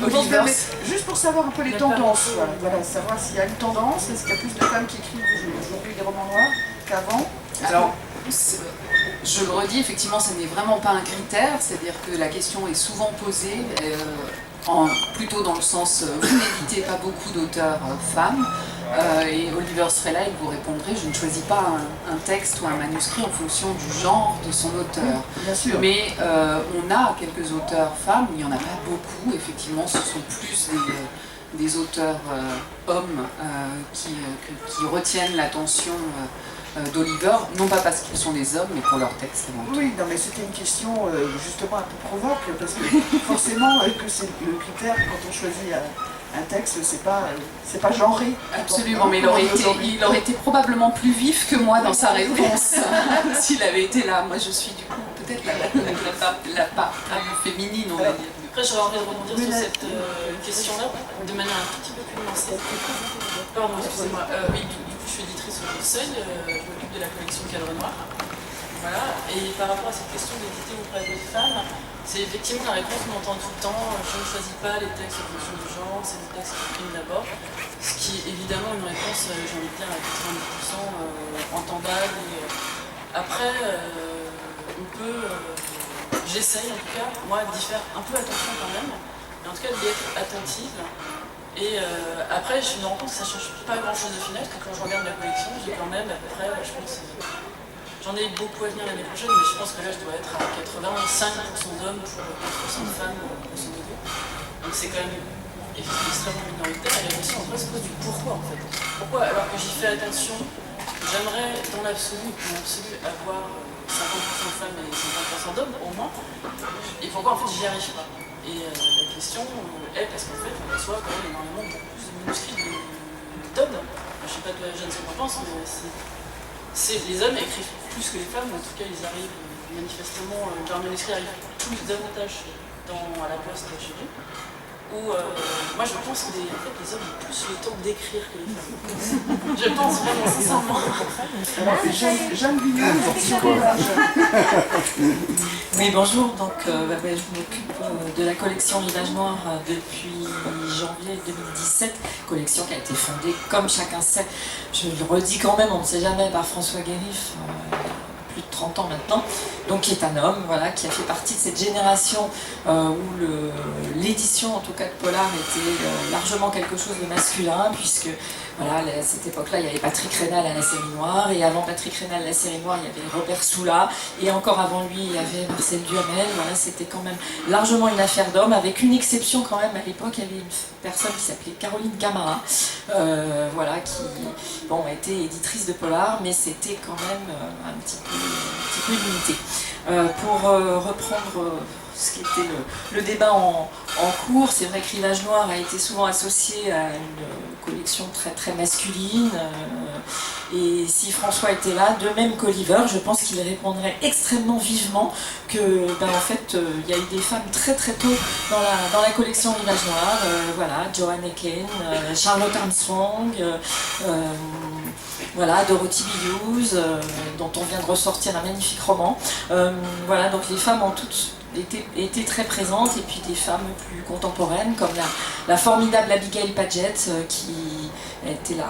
Oliver. Juste pour savoir un peu les tendances, voilà, savoir s'il y a une tendance, est-ce qu'il y a plus de femmes qui écrivent aujourd'hui des romans noirs qu'avant? Alors, je le redis, effectivement, ce n'est vraiment pas un critère, c'est-à-dire que la question est souvent posée, plutôt dans le sens, vous n'éditez pas beaucoup d'auteurs femmes, et Oliver Srela, il vous répondrait, je ne choisis pas un texte ou un manuscrit en fonction du genre de son auteur. Bien sûr. Mais on a quelques auteurs femmes, il n'y en a pas beaucoup, effectivement, ce sont plus des auteurs hommes qui retiennent l'attention d'Oliver, non pas parce qu'ils sont des hommes, mais pour leurs textes avant tout. Oui, non, mais c'était une question justement un peu provoque, parce que forcément, que c'est le critère quand on choisit un texte, c'est pas genré. Absolument, mais il aurait été probablement plus vif que moi dans sa réponse s'il avait été là. Moi, je suis du coup peut-être la part féminine, on va dire. Après, j'aurais envie de rebondir sur cette question-là de manière un petit peu plus nuancée. Pardon, excusez-moi. Oui, du coup, je suis éditrice au Seuil, je m'occupe de la collection Cadre Noir. Voilà, et par rapport à cette question d'éditer auprès des femmes, c'est effectivement la réponse qu'on entend tout le temps, je ne choisis pas les textes en fonction du genre, c'est des textes qui priment d'abord. Ce qui est évidemment une réponse, j'ai envie de dire, à 90% entendable. Et, après, on peut, j'essaye en tout cas, moi, d'y faire un peu attention quand même, mais en tout cas d'y être attentive. Et après, je me rends compte que ça ne change pas grand-chose au final, parce que quand je regarde la collection, j'ai quand même à peu près, je pense, j'en ai beaucoup à venir l'année prochaine, mais je pense que là, je dois être à 85% d'hommes pour 4% de femmes, grosso modo. Donc c'est quand même extrêmement minoritaire. Et la question, en vrai, se pose du pourquoi, en fait. Pourquoi, alors que j'y fais attention, j'aimerais, dans l'absolu, avoir 50% de femmes et 50% d'hommes, au moins. Et pourquoi, en fait, j'y arrive pas. Et la question est parce qu'en fait, on reçoit quand même énormément beaucoup plus de manuscrits d'hommes. Je sais pas de je ne sais pas pense, mais les hommes écrivent plus que les femmes, en tout cas ils arrivent manifestement, leurs manuscrits arrivent plus davantage à la poste chez nous. Moi je pense que en fait, les hommes ont plus le temps d'écrire que les femmes. Je pense vraiment sincèrement. Jeanne Vignon, sur l'image. Oui, bonjour. Donc, je m'occupe de la collection Village Noir depuis janvier 2017. Collection qui a été fondée, comme chacun sait, je le redis quand même, on ne sait jamais, par François Guérif, plus de 30 ans maintenant, donc qui est un homme, voilà, qui a fait partie de cette génération où l'édition, en tout cas de Polar, était largement quelque chose de masculin, puisque voilà, à cette époque-là, il y avait Patrick Rénal à la série Noire, et avant Patrick Rénal à la série Noire, il y avait Robert Soula, et encore avant lui, il y avait Marcel Duhamel. Voilà, c'était quand même largement une affaire d'homme, avec une exception quand même. À l'époque, il y avait une personne qui s'appelait Caroline Camara, voilà, qui était éditrice de Polar, mais c'était quand même un petit peu limité. Pour reprendre ce qui était le débat en cours, c'est vrai que Rivage Noir a été souvent associé à une collection très très masculine, et si François était là, de même qu'Oliver, je pense qu'il répondrait extrêmement vivement que en fait il y a eu des femmes très très tôt dans la collection Rivage Noir, voilà, Joanne Eken, Charlotte Armstrong, voilà, Dorothy Billuse, dont on vient de ressortir un magnifique roman. Voilà, donc les femmes ont toutes étaient très présentes, et puis des femmes plus contemporaines comme la formidable Abigail Paget, qui était la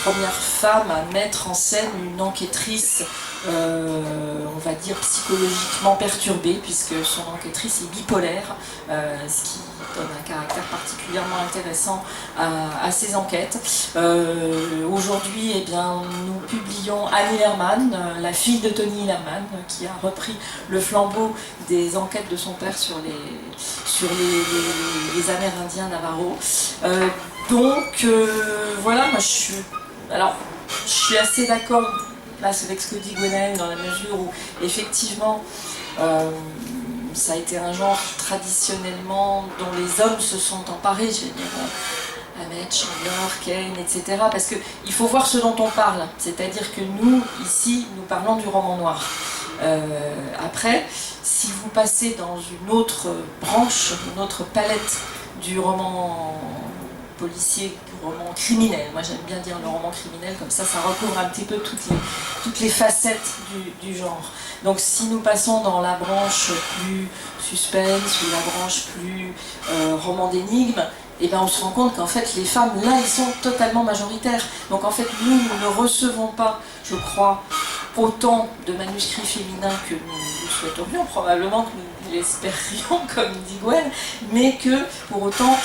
première femme à mettre en scène une enquêtrice, on va dire psychologiquement perturbée, puisque son enquêtrice est bipolaire, ce qui donne un caractère particulièrement intéressant à ses enquêtes. Aujourd'hui, eh bien, nous publions Annie Lerman, la fille de Tony Lerman, qui a repris le flambeau des enquêtes de son père sur les Amérindiens Navajo. Donc voilà, moi je suis assez d'accord là avec ce que dit Gwenaëlle, dans la mesure où effectivement ça a été un genre traditionnellement dont les hommes se sont emparés, je vais dire Hammett, Chandler, Kane, etc. Parce qu'il faut voir ce dont on parle, c'est-à-dire que nous, ici, nous parlons du roman noir. Après, si vous passez dans une autre branche, une autre palette du roman policier, du roman criminel. Moi j'aime bien dire le roman criminel, comme ça recouvre un petit peu toutes les facettes du genre. Donc si nous passons dans la branche plus suspense ou la branche plus roman d'énigmes, et bien on se rend compte qu'en fait les femmes là ils sont totalement majoritaires. Donc en fait nous ne recevons pas, je crois, autant de manuscrits féminins que nous souhaiterions, probablement que nous l'espérions, comme dit Gwen, mais que pour autant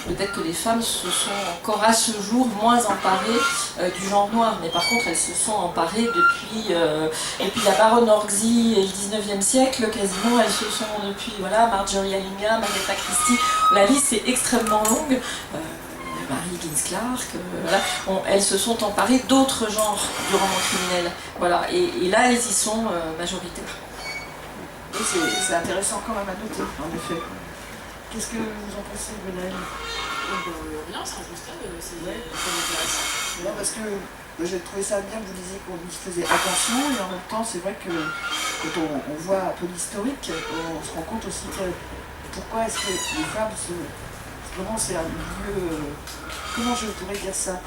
peut-être que les femmes se sont encore à ce jour moins emparées du genre noir, mais par contre elles se sont emparées depuis la baronne Orczy et le 19e siècle, quasiment elles se sont depuis, voilà, Marjorie Allingham, Agatha Christie, la liste est extrêmement longue, Mary Higgins Clark, voilà, elles se sont emparées d'autres genres du roman criminel, voilà, et là elles y sont majoritaires. Oui, c'est intéressant quand même à noter, en effet. Qu'est-ce que vous en pensez, Gwenaëlle? Rien, c'est un constat, c'est intéressant. Non, parce que j'ai trouvé ça bien, vous disiez qu'on y faisait attention, et en même temps, c'est vrai que quand on voit un peu l'historique, on se rend compte aussi que pourquoi est-ce que les femmes se... Comment c'est un milieu... comment je pourrais dire ça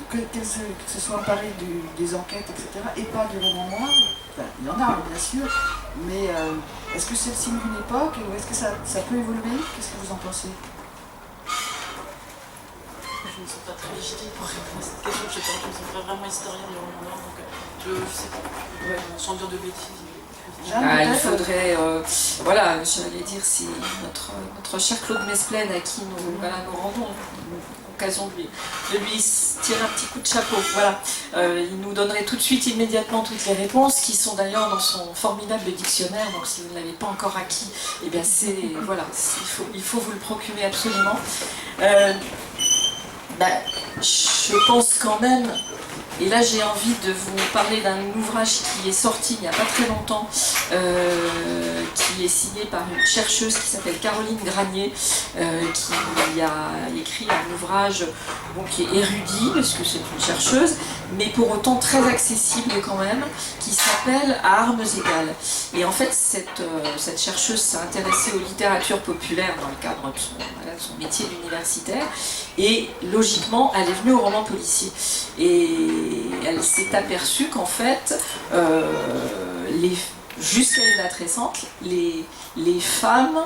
qu'elles se soient emparées des enquêtes, etc., et pas du roman noir. Enfin, il y en a, bien sûr, mais est-ce que c'est le signe d'une époque, ou est-ce que ça peut évoluer? Qu'est-ce que vous en pensez? Je ne me sens pas très légitime pour répondre à cette question, je ne me sens pas vraiment historienne du roman noir, donc je ne sais pas, sans dire de bêtises. Il faudrait, voilà, j'allais dire, c'est notre cher Claude Mesplaine à qui nous rendons l'occasion de lui tirer un petit coup de chapeau. Voilà. Il nous donnerait tout de suite, immédiatement, toutes les réponses, qui sont d'ailleurs dans son formidable dictionnaire, donc si vous ne l'avez pas encore acquis, eh bien voilà, il faut vous le procurer absolument. Je pense quand même, et là j'ai envie de vous parler d'un ouvrage qui est sorti il n'y a pas très longtemps, qui est signé par une chercheuse qui s'appelle Caroline Granier, qui a écrit un ouvrage qui est érudit, parce que c'est une chercheuse, mais pour autant très accessible quand même, qui s'appelle À armes égales. Et en fait, cette chercheuse s'est intéressée aux littératures populaires dans le cadre de son métier d'universitaire, et logiquement, elle est venue au roman policier. Et elle s'est aperçue qu'en fait, jusqu'à une date récente, les femmes,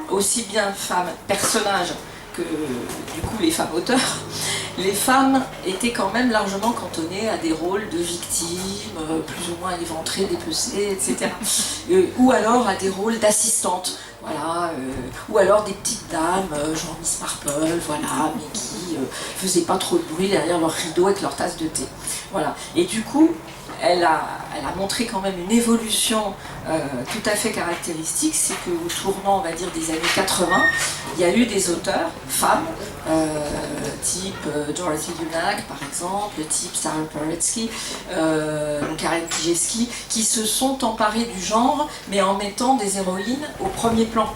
aussi bien femmes personnages que du coup les femmes auteurs, les femmes étaient quand même largement cantonnées à des rôles de victimes, plus ou moins éventrées, dépecées, etc. Ou alors à des rôles d'assistantes, voilà, ou alors des petites dames, genre Miss Marple, voilà, mais qui faisaient pas trop de bruit derrière leur rideau avec leur tasse de thé. Voilà. Et du coup, elle a montré quand même une évolution tout à fait caractéristique, c'est qu'au tournant, on va dire, des années 80, il y a eu des auteurs, femmes, type Dorothy Dunac par exemple, type Sarah Paretsky, Karen Kijewski, qui se sont emparées du genre, mais en mettant des héroïnes au premier plan.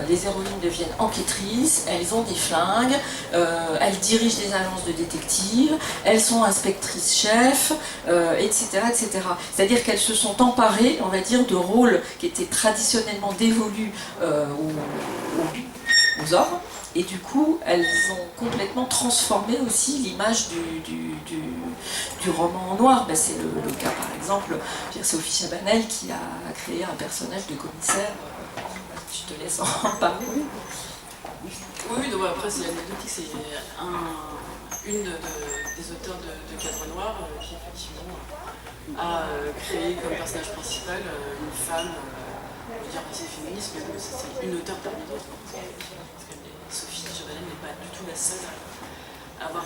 Les héroïnes deviennent enquêtrices, elles ont des flingues, elles dirigent des agences de détectives, elles sont inspectrices-chefs, etc., etc. C'est-à-dire qu'elles se sont emparées, on va dire, de rôles qui étaient traditionnellement dévolus aux hommes, et du coup, elles ont complètement transformé aussi l'image du roman en noir. Ben, c'est le cas, par exemple, Sophie Chabanel qui a créé un personnage de commissaire. Je te laisse en parler. Oui, donc après c'est anecdotique, c'est une des auteurs de Cadre Noir qui effectivement a créé comme personnage principal une femme, on peut dire assez féministe, mais c'est une auteure parmi d'autres. Sophie Chabanel n'est pas du tout la seule à avoir,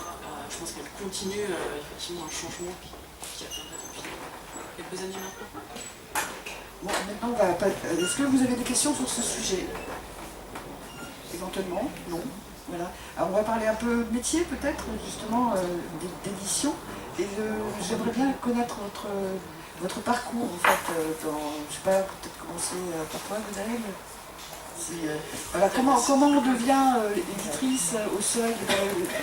je pense qu'elle continue effectivement un changement qui a fait depuis quelques années maintenant. Bon, maintenant, est-ce que vous avez des questions sur ce sujet? Éventuellement, non. Voilà. Alors, on va parler un peu métier, peut-être, justement, d'édition. Et j'aimerais bien connaître votre parcours, en fait, je ne sais pas, peut-être commencer par toi, Gwenaëlle. Voilà, comment on devient éditrice au Seuil,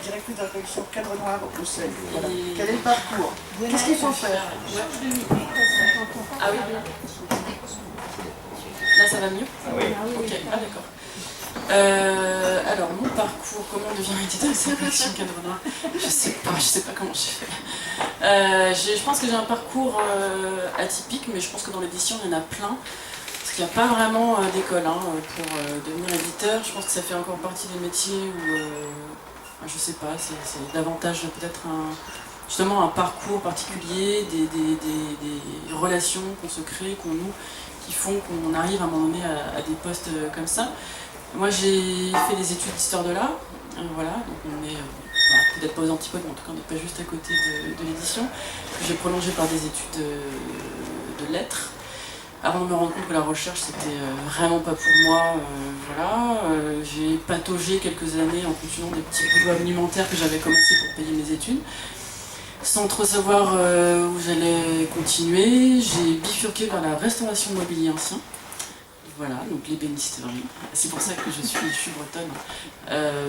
directrice de la collection Cadre Noir au Seuil, voilà. Quel est le parcours? Qu'est-ce qu'il faut faire? Ah oui. Là ça va mieux? Oui. Ok, ah d'accord. Alors, mon parcours, comment on devient éditeur de cette collection Cadre Noir? Je sais pas comment j'ai fait. Je pense que j'ai un parcours atypique, mais je pense que dans l'édition, il y en a plein. Parce qu'il n'y a pas vraiment d'école pour devenir éditeur. Je pense que ça fait encore partie des métiers où, je sais pas, c'est davantage peut-être justement un parcours particulier, des relations qu'on se crée, qu'on noue, qui font qu'on arrive à un moment donné à des postes comme ça. Moi j'ai fait des études d'histoire de l'art, voilà, donc on est peut-être pas aux antipodes, mais en tout cas on n'est pas juste à côté de l'édition. J'ai prolongé par des études de lettres, avant de me rendre compte que la recherche c'était vraiment pas pour moi, voilà. J'ai pataugé quelques années en continuant des petits boulots alimentaires que j'avais commencé pour payer mes études. Sans trop savoir où j'allais continuer, j'ai bifurqué vers la restauration de mobilier ancien. Voilà, donc l'ébénisterie. C'est pour ça que je suis bretonne,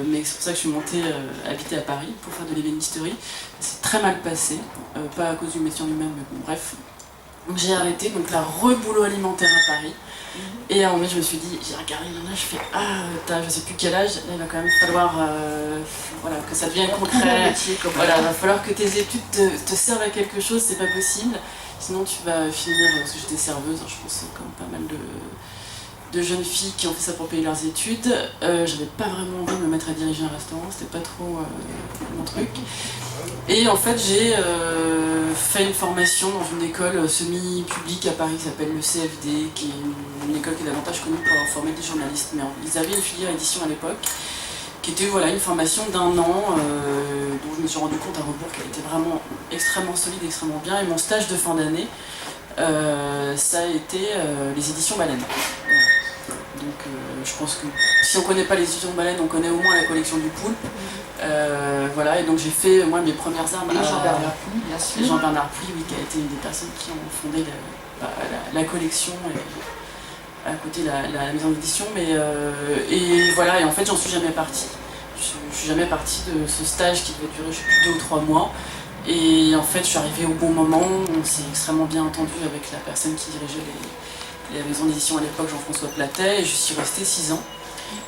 mais c'est pour ça que je suis montée habiter à Paris pour faire de l'ébénisterie. C'est très mal passé, pas à cause du métier en lui-même, mais bon, bref. Donc j'ai arrêté, donc la reboulot alimentaire à Paris. Et à un moment je me suis dit, j'ai regardé mon âge, je fais t'as je sais plus quel âge, là il va quand même falloir voilà, que ça devienne concret. Voilà, il va falloir que tes études te servent à quelque chose, c'est pas possible. Sinon tu vas finir, parce que j'étais serveuse, je pense comme pas mal de jeunes filles qui ont fait ça pour payer leurs études. J'avais pas vraiment envie de me mettre à diriger un restaurant, c'était pas trop mon truc. Et en fait j'ai fait une formation dans une école semi-publique à Paris qui s'appelle le CFD, qui est une école qui est davantage connue pour avoir formé des journalistes. Mais ils avaient une filière édition à l'époque, qui était voilà, une formation d'1 an, dont je me suis rendu compte à rebours qu'elle était vraiment extrêmement solide, extrêmement bien. Et mon stage de fin d'année, ça a été les éditions Baleine. Donc je pense que si on ne connaît pas les éditions Baleine, on connaît au moins la collection du Poulpe. Voilà, et donc j'ai fait moi mes premières armes à Jean-Bernard Plouy, bien sûr. Jean-Bernard Plouy, oui, qui a été une des personnes qui ont fondé la collection et à côté la maison d'édition. Et voilà, et en fait j'en suis jamais partie. Je suis jamais partie de ce stage qui devait durer je sais plus 2 ou 3 mois. Et en fait je suis arrivée au bon moment, on s'est extrêmement bien entendu avec la personne qui dirigeait la maison d'édition à l'époque, Jean-François Platet, et je suis restée 6 ans.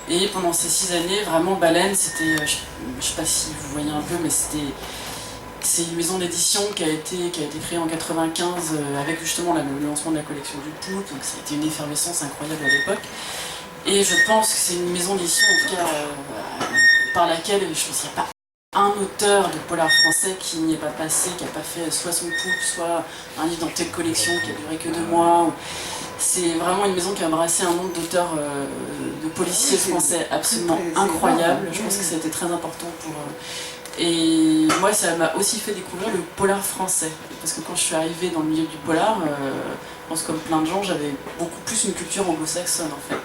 Et pendant ces 6 années, vraiment Baleine, c'était, je sais pas si vous voyez un peu, mais c'est une maison d'édition qui a été créée en 95 avec justement le lancement de la collection du Poulpe, donc ça a été une effervescence incroyable à l'époque. Et je pense que c'est une maison d'édition en tout cas par laquelle je pense qu'il n'y a pas un auteur de polar français qui n'y est pas passé, qui n'a pas fait soit son Poulpe, soit un livre dans telle collection qui a duré que 2 mois. C'est vraiment une maison qui a embrassé un nombre d'auteurs de policiers français absolument incroyable. Je pense que ça a été très important pour... Et moi, ça m'a aussi fait découvrir le polar français. Parce que quand je suis arrivée dans le milieu du polar, je pense comme plein de gens, j'avais beaucoup plus une culture anglo-saxonne en fait.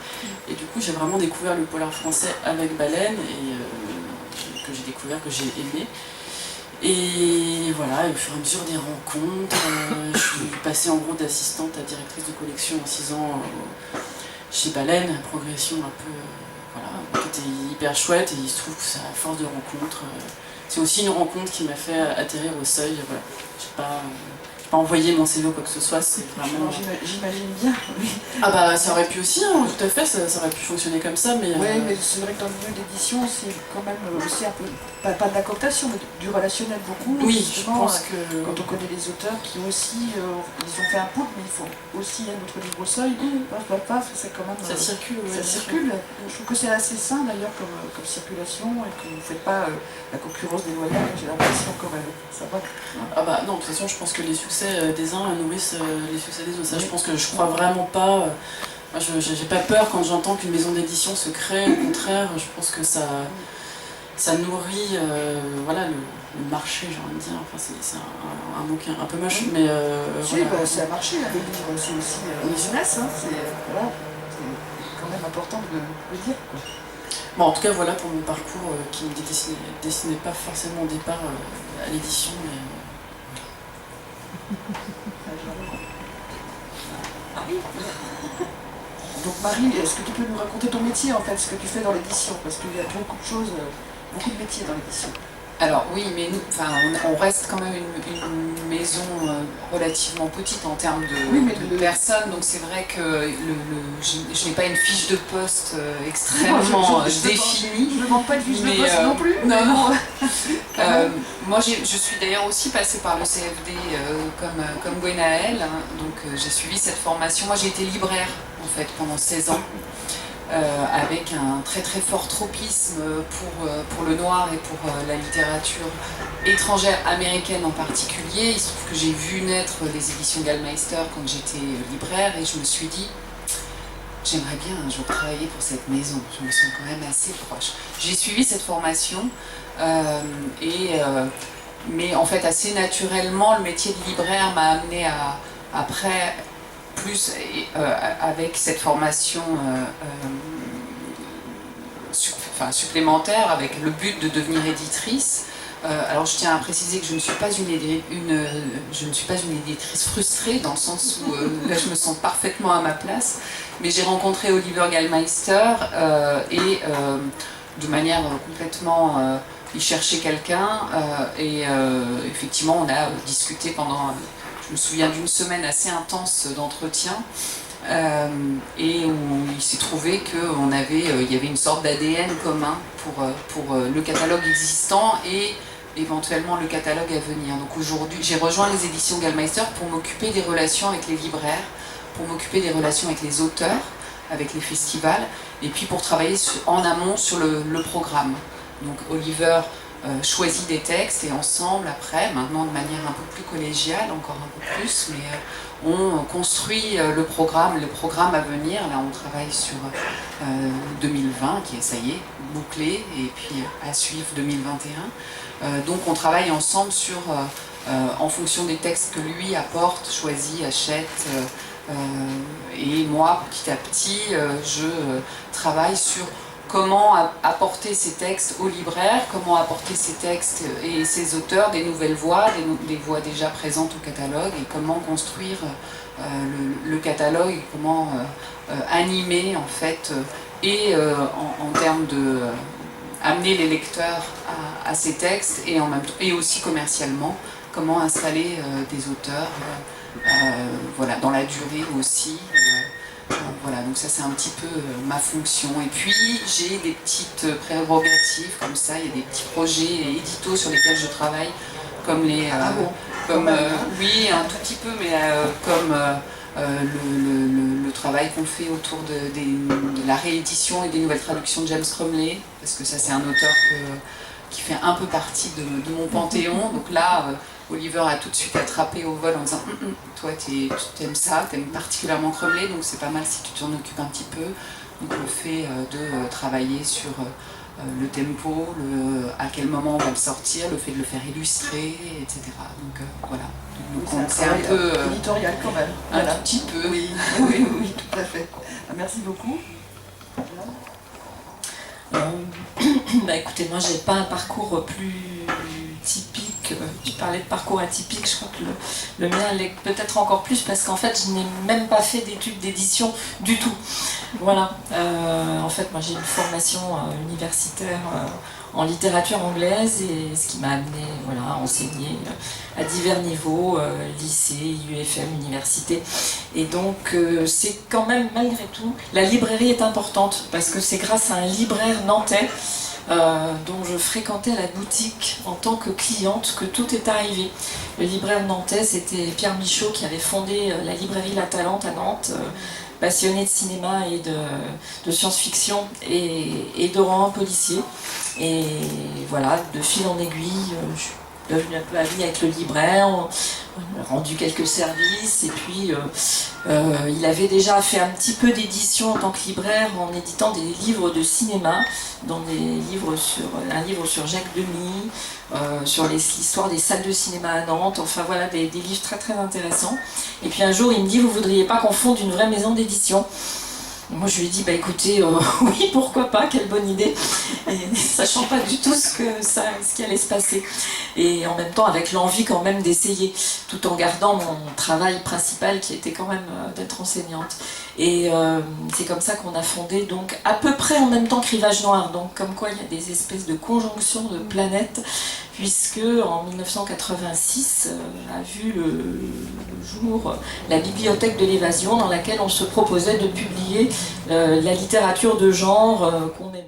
Et du coup, j'ai vraiment découvert le polar français avec Baleine, et que j'ai découvert, que j'ai aimé. Et voilà, et au fur et à mesure des rencontres, je suis passée en gros d'assistante à directrice de collection en 6 ans chez Baleine, progression un peu, voilà, qui était hyper chouette, et il se trouve que ça, à force de rencontres, c'est aussi une rencontre qui m'a fait atterrir au Seuil, voilà. J'ai pas envoyé mon CV ou quoi que ce soit, c'est vraiment... J'imagine bien, oui. Ah bah ça aurait pu aussi, tout à fait, ça aurait pu fonctionner comme ça, mais... Oui, mais c'est vrai que dans le milieu d'édition, c'est quand même aussi un peu, pas de la cooptation, mais du relationnel beaucoup. Oui, je pense que... Quand on connaît les auteurs qui aussi, ils ont fait un Poulpe, mais ils font aussi un autre livre au Seuil, paf, c'est quand même... Ça circule, oui. Ça circule. Je trouve que c'est assez sain d'ailleurs comme circulation, et que vous ne faites pas la concurrence déloyale, j'ai l'impression quand même. Ça va. Ah bah non, de toute façon, je pense que les succès des uns nourrissent les succès des autres. Ça, je pense que je crois vraiment pas. Moi, j'ai pas peur quand j'entends qu'une maison d'édition se crée. Au contraire, je pense que ça nourrit voilà, le marché, j'ai envie de dire. Enfin, c'est un mot qui est un peu moche, mais oui, voilà. bah, c'est un marché, le livre, c'est aussi une jeunesse, hein, c'est voilà, quand même important de le dire, quoi. Bon, en tout cas, voilà pour mon parcours qui ne destinait pas forcément au départ à l'édition, mais... Donc Marie, est-ce que tu peux nous raconter ton métier en fait, ce que tu fais dans l'édition? Parce qu'il y a beaucoup de choses, beaucoup de métiers dans l'édition. Alors oui, mais nous, enfin, on reste quand même une maison relativement petite en termes de personnes, donc c'est vrai que je n'ai pas une fiche de poste extrêmement définie. Je ne demande pas de fiche de poste non plus. Non, non. Moi, je suis d'ailleurs aussi passée par le CFD comme Gwenaëlle, hein, donc j'ai suivi cette formation. Moi, j'ai été libraire en fait pendant 16 ans. Avec un très très fort tropisme pour le noir et pour la littérature étrangère, américaine en particulier. Il se trouve que j'ai vu naître les éditions Gallmeister quand j'étais libraire et je me suis dit j'aimerais bien un jour travailler pour cette maison, je me sens quand même assez proche. J'ai suivi cette formation mais en fait assez naturellement le métier de libraire m'a amené après plus avec cette formation supplémentaire, avec le but de devenir éditrice. Alors je tiens à préciser que je ne suis pas une éditrice frustrée, dans le sens où là je me sens parfaitement à ma place, mais j'ai rencontré Oliver Gallmeister et de manière complètement... il cherchait quelqu'un et effectivement on a discuté pendant... Je me souviens d'une semaine assez intense d'entretien et où il s'est trouvé qu'il y avait une sorte d'ADN commun pour le catalogue existant et éventuellement le catalogue à venir. Donc aujourd'hui, j'ai rejoint les éditions Gallmeister pour m'occuper des relations avec les libraires, pour m'occuper des relations avec les auteurs, avec les festivals, et puis pour travailler en amont sur le programme. Donc Oliver choisit des textes et ensemble après, maintenant de manière un peu plus collégiale, encore un peu plus, mais on construit le programme à venir. Là on travaille sur 2020 qui est, ça y est, bouclé, et puis à suivre 2021. Donc on travaille ensemble sur, en fonction des textes que lui apporte, choisit, achète, et moi petit à petit je travaille sur comment apporter ces textes aux libraires, comment apporter ces textes et ces auteurs des nouvelles voix, des voix déjà présentes au catalogue, et comment construire le catalogue, et comment animer en fait, et en termes de amener les lecteurs à ces textes, et en même temps, et aussi commercialement, comment installer des auteurs voilà, dans la durée aussi. Voilà, donc ça c'est un petit peu ma fonction. Et puis j'ai des petites prérogatives comme ça, il y a des petits projets éditos sur lesquels je travaille, comme les... oui, un tout petit peu, mais comme le travail qu'on fait autour de la réédition et des nouvelles traductions de James Cromley, parce que ça c'est un auteur qui fait un peu partie de mon panthéon. Donc là, Oliver a tout de suite attrapé au vol en disant toi tu aimes ça, tu aimes particulièrement Cromley, donc c'est pas mal si tu t'en occupes un petit peu. Donc le fait de travailler sur le tempo, à quel moment on va le sortir, le fait de le faire illustrer, etc. Donc voilà. Donc c'est un peu éditorial quand même. Un tout petit peu. Oui, oui, oui, tout à fait. Merci beaucoup. Bah écoutez, moi j'ai pas un parcours plus typique. Tu parlais de parcours atypique, je crois que le mien l'est peut-être encore plus, parce qu'en fait je n'ai même pas fait d'études d'édition du tout. Voilà. En fait, moi j'ai une formation universitaire en littérature anglaise, et ce qui m'a amené à enseigner à divers niveaux, lycée, UFM, université. Et donc c'est quand même, malgré tout, la librairie est importante, parce que c'est grâce à un libraire nantais dont je fréquentais la boutique en tant que cliente que tout est arrivé. Le libraire nantais, c'était Pierre Michaud, qui avait fondé la librairie La Talente à Nantes, passionné de cinéma et de science-fiction et de romans policiers. Et voilà, de fil en aiguille, je suis devenue un peu amie avec le libraire, on a rendu quelques services, et puis il avait déjà fait un petit peu d'édition en tant que libraire en éditant des livres de cinéma, dont un livre sur Jacques Demy, sur l'histoire des salles de cinéma à Nantes, enfin voilà, des livres très très intéressants. Et puis un jour il me dit, vous voudriez pas qu'on fonde une vraie maison d'édition ? Moi je lui ai dit, bah écoutez, oui, pourquoi pas, quelle bonne idée, et sachant pas du tout ce qui allait se passer. Et en même temps avec l'envie quand même d'essayer, tout en gardant mon travail principal qui était quand même d'être enseignante. Et c'est comme ça qu'on a fondé, donc à peu près en même temps que Rivage Noir, donc comme quoi il y a des espèces de conjonctions de planètes puisque en 1986 a vu le jour la Bibliothèque de l'évasion, dans laquelle on se proposait de publier la littérature de genre qu'on aimait.